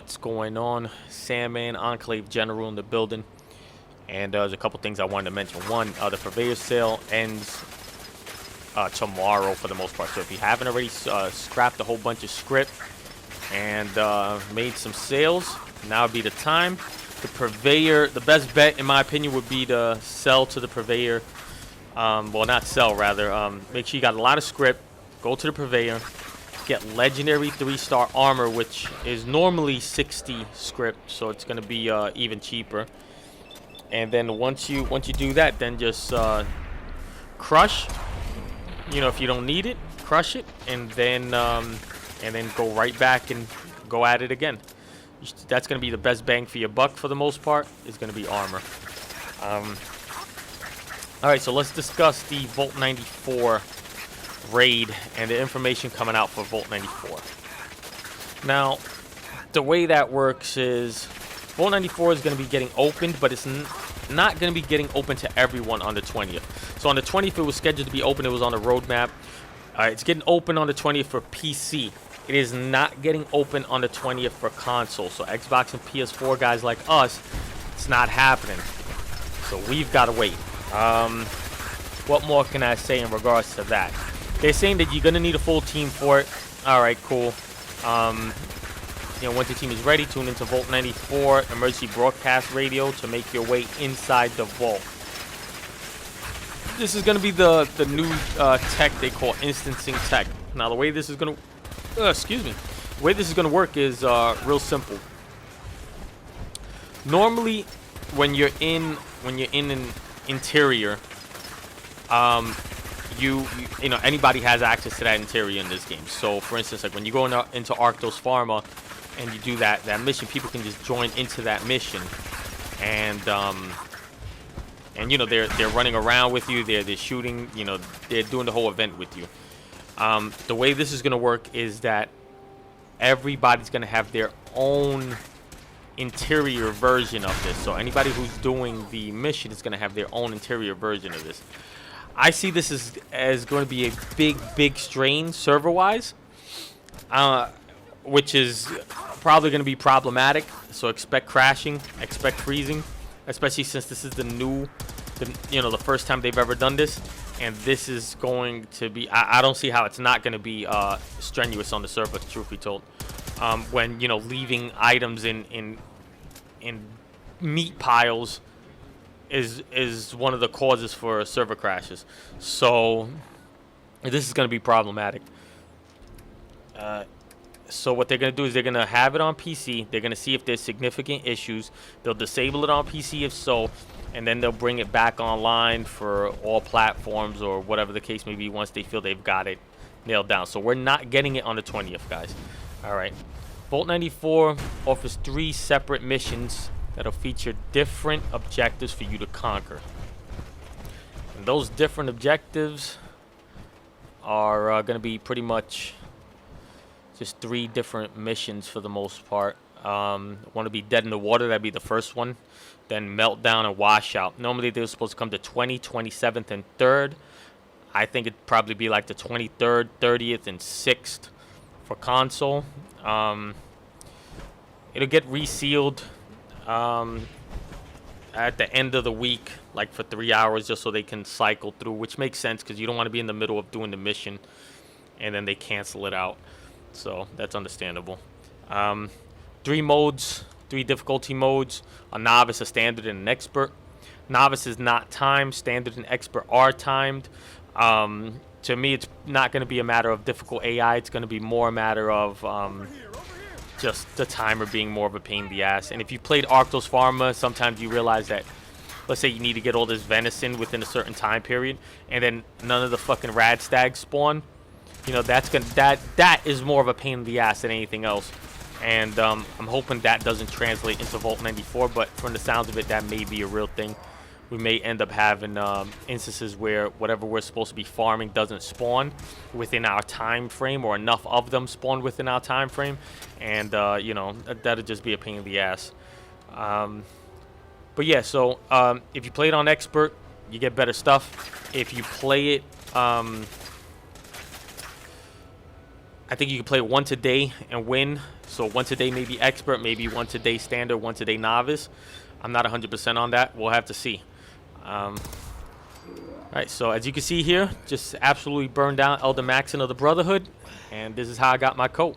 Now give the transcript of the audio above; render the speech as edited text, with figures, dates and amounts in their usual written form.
What's going on? Sandman, Enclave General in the building. And there's a couple things I wanted to mention. One, the Purveyor sale ends tomorrow for the most part. So if you haven't already scrapped a whole bunch of script and made some sales, now would be the time. The Purveyor, the best bet in my opinion would be to sell to the Purveyor. Well, not sell, rather. Make sure you got a lot of script. Go to the Purveyor. Get legendary 3-star armor, which is normally 60 script, so it's gonna be even cheaper. And then once you do that, then just crush. You know, if you don't need it, crush it, and then go right back and go at it again. That's gonna be the best bang for your buck for the most part. Is gonna be armor. All right, so let's discuss the Volt 94 raid and the information coming out for Volt 94. Now, the way that works is Volt 94 is going to be getting opened, but it's not going to be getting open to everyone on the 20th. So on the 20th, it was scheduled to be open. It was on the roadmap. It's getting open on the 20th for PC. It is not getting open on the 20th for console. So Xbox and PS4 guys like us, it's not happening. So we've got to wait. What more can I say in regards to that? They're saying that you're going to need a full team for it. All right, cool. You know, once the team is ready, tune into Volt 94 emergency broadcast radio to make your way inside the vault. This is going to be the new tech they call instancing tech. Now, the way this is going to, the way this is going to work is real simple. Normally, when you're in an interior, you know, anybody has access to that interior in this game. So for instance, like when you go into Arctos Pharma and you do that mission, people can just join into that mission, and you know, they're running around with you, they're shooting, you know, they're doing the whole event with you. The way this is going to work is that everybody's going to have their own interior version of this. So anybody who's doing the mission is going to have their own interior version of this. I see this as going to be a big strain server-wise, which is probably going to be problematic. So expect crashing, expect freezing, especially since this is the first time they've ever done this, and this is going to be. I don't see how it's not going to be strenuous on the server, truth be told. When, you know, leaving items in meat piles is one of the causes for server crashes. So this is going to be problematic. So what they're going to do is they're going to have it on PC. They're going to see if there's significant issues. They'll disable it on PC if so, and then they'll bring it back online for all platforms or whatever the case may be once they feel they've got it nailed down. So we're not getting it on the 20th, guys. All right. Volt 94 offers 3 separate missions that'll feature different objectives for you to conquer. And those different objectives are going to be pretty much just 3 different missions for the most part. Want to be Dead in the Water, that'd be the first one. Then Meltdown and Washout. Normally they're supposed to come to 20, 27th, and 3rd. I think it'd probably be like the 23rd, 30th, and 6th for console. It'll get resealed at the end of the week, like for 3 hours, just so they can cycle through, which makes sense because you don't want to be in the middle of doing the mission and then they cancel it out. So that's understandable. 3 modes, 3 difficulty modes: a novice, a standard, and an expert. Novice is not timed. Standard and expert are timed. To me, it's not going to be a matter of difficult AI. It's going to be more a matter of just the timer being more of a pain in the ass. And if you played Arctos Pharma, sometimes you realize that, let's say you need to get all this venison within a certain time period, and then none of the fucking rad stags spawn. You know, that is more of a pain in the ass than anything else. And I'm hoping that doesn't translate into Volt 94, but from the sounds of it, that may be a real thing. We may end up having instances where whatever we're supposed to be farming doesn't spawn within our time frame, or enough of them spawn within our time frame, and you know, that'll just be a pain in the ass. But yeah, so if you play it on expert, you get better stuff. If you play it I think you can play once a day and win. So once a day maybe expert, maybe once a day standard, once a day novice. I'm not 100% on that. We'll have to see. Alright, so as you can see here, just absolutely burned down Elder Maxon of the Brotherhood. And this is how I got my coat.